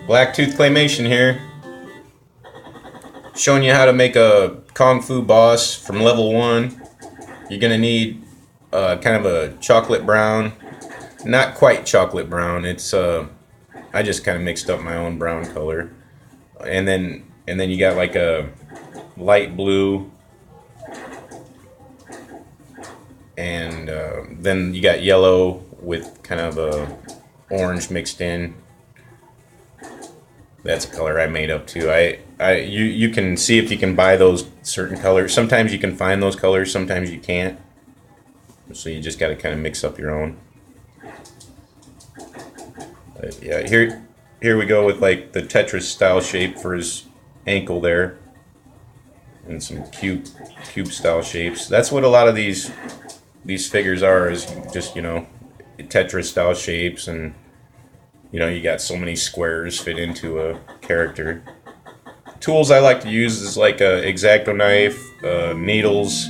Blacktooth Claymation here, showing you how to make a Kung Fu boss from level 1. You're going to need kind of a chocolate brown, not quite chocolate brown, it's I just kind of mixed up my own brown color. And then you got like a light blue, and then you got yellow with kind of a orange mixed in. That's a color I made up too. You can see if you can buy those certain colors. Sometimes you can find those colors, sometimes you can't. So you just got to kind of mix up your own. But yeah, here we go with like the Tetris style shape for his ankle there, and some cube style shapes. That's what a lot of these figures are, is just, you know, Tetris style shapes, and you know, you got so many squares fit into a character. Tools I like to use is like a X-Acto knife, needles,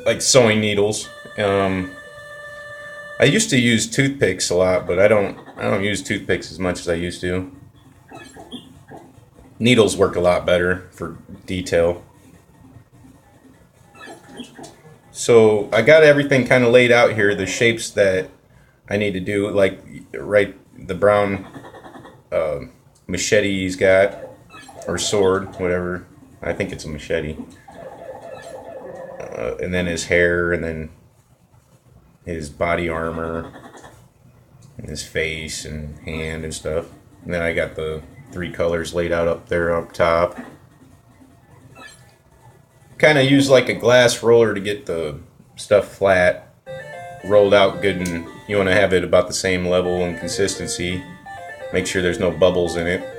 like sewing needles. I used to use toothpicks a lot, but I don't use toothpicks as much as I used to. Needles work a lot better for detail. So I got everything kind of laid out here, the shapes that I need to do, like the brown machete he's got, or sword, whatever. I think it's a machete. And then his hair, and then his body armor, and his face and hand and stuff. And then I got the 3 colors laid out up there up top. Kind of use like a glass roller to get the stuff flat, rolled out good, and you want to have it about the same level and consistency. Make sure there's no bubbles in it.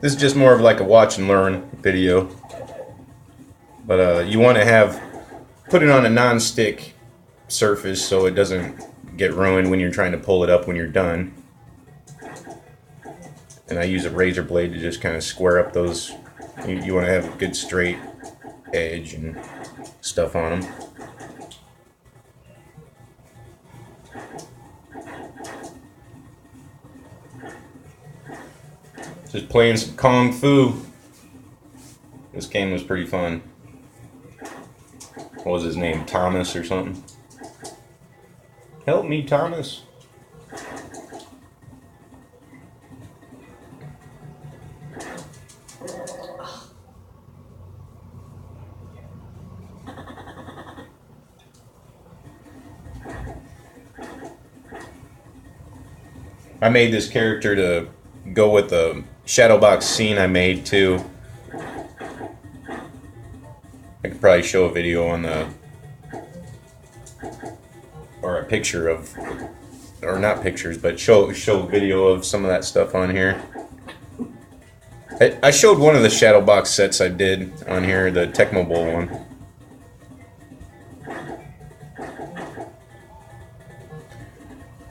This is just more of like a watch and learn video. But you want to put it on a non-stick surface so it doesn't get ruined when you're trying to pull it up when you're done. And I use a razor blade to just kind of square up those. You want to have a good straight edge and stuff on them. Just playing some Kung Fu. This game was pretty fun. What was his name? Thomas or something? Help me, Thomas. I made this character to go with the shadow box scene I made too. I could probably show a video on or a picture of, or not pictures, but show a video of some of that stuff on here. I showed one of the shadow box sets I did on here, the Tecmo Bowl one.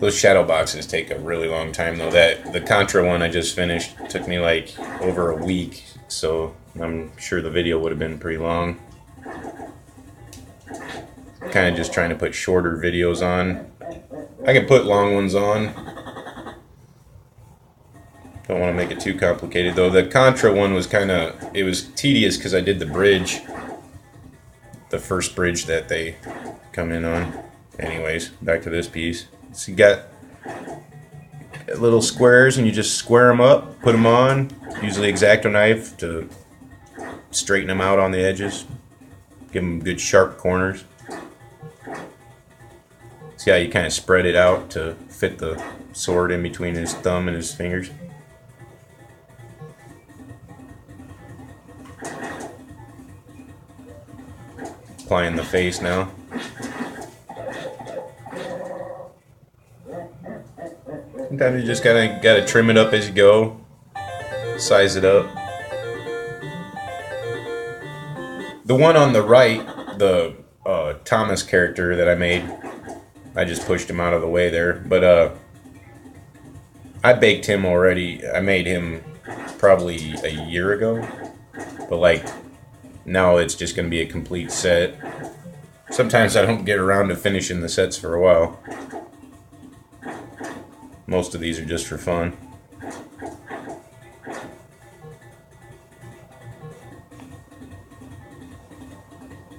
Those shadow boxes take a really long time though. The Contra one I just finished took me like over a week, so I'm sure the video would have been pretty long. Kind of just trying to put shorter videos on. I can put long ones on. Don't want to make it too complicated though. The Contra one was it was tedious because I did the bridge, the first bridge that they come in on. Anyways, back to this piece. So you got little squares, and you just square them up, put them on, usually X-Acto knife to straighten them out on the edges, give them good sharp corners. See how you kind of spread it out to fit the sword in between his thumb and his fingers. Applying the face now. Sometimes you just gotta trim it up as you go, size it up. The one on the right, the Thomas character that I made, I just pushed him out of the way there. But I baked him already. I made him probably a year ago. But like now it's just gonna be a complete set. Sometimes I don't get around to finishing the sets for a while. Most of these are just for fun.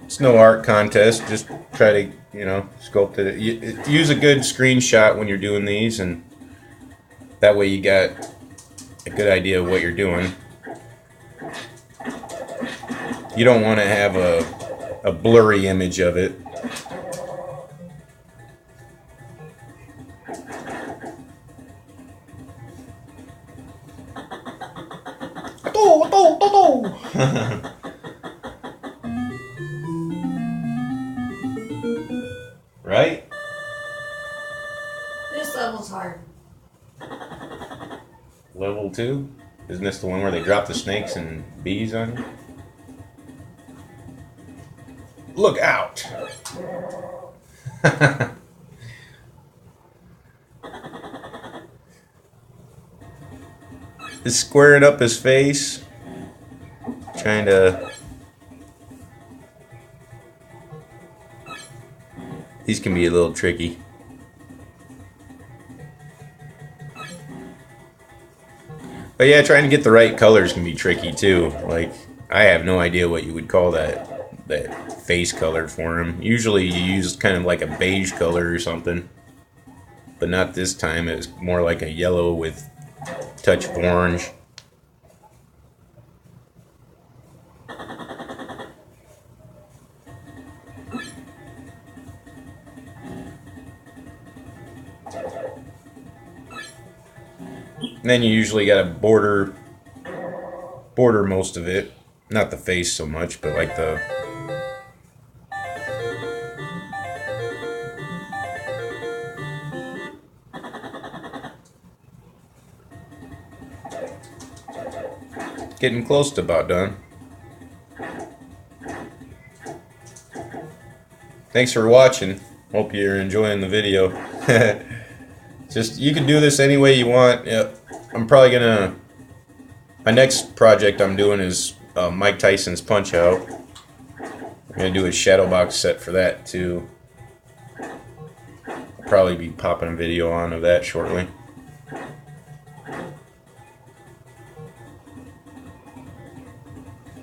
It's no art contest, just try to, you know, sculpt it. Use a good screenshot when you're doing these, and that way you got a good idea of what you're doing. You don't want to have a blurry image of it. Right? This level's hard. Level 2? Isn't this the one where they drop the snakes and bees on you? Look out! He's squaring up his face, trying to... These can be a little tricky. But yeah, trying to get the right colors can be tricky too. Like, I have no idea what you would call that face color for him. Usually you use kind of like a beige color or something. But not this time. It was more like a yellow with a touch of orange. And then you usually got to border most of it. Not the face so much, but like the... Getting close to about done. Thanks for watching. Hope you're enjoying the video. Just, you can do this any way you want. Yep. I'm probably gonna... My next project I'm doing is Mike Tyson's Punch Out. I'm gonna do a shadow box set for that too. I'll probably be popping a video on of that shortly.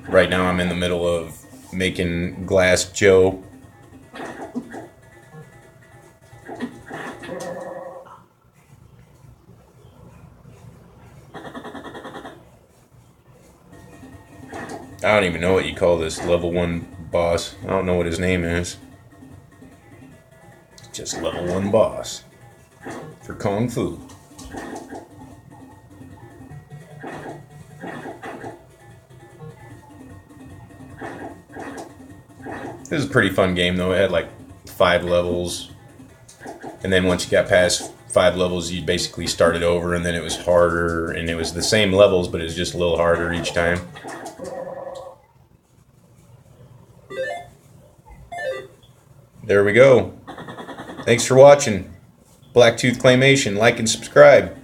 Right now I'm in the middle of making Glass Joe. I don't even know what you call this level 1 boss. I don't know what his name is. Just level 1 boss for Kung Fu. This is a pretty fun game though. It had like 5 levels. And then once you got past 5 levels, you basically started over, and then it was harder, and it was the same levels, but it was just a little harder each time. There we go. Thanks for watching. Blacktooth Claymation. Like and subscribe.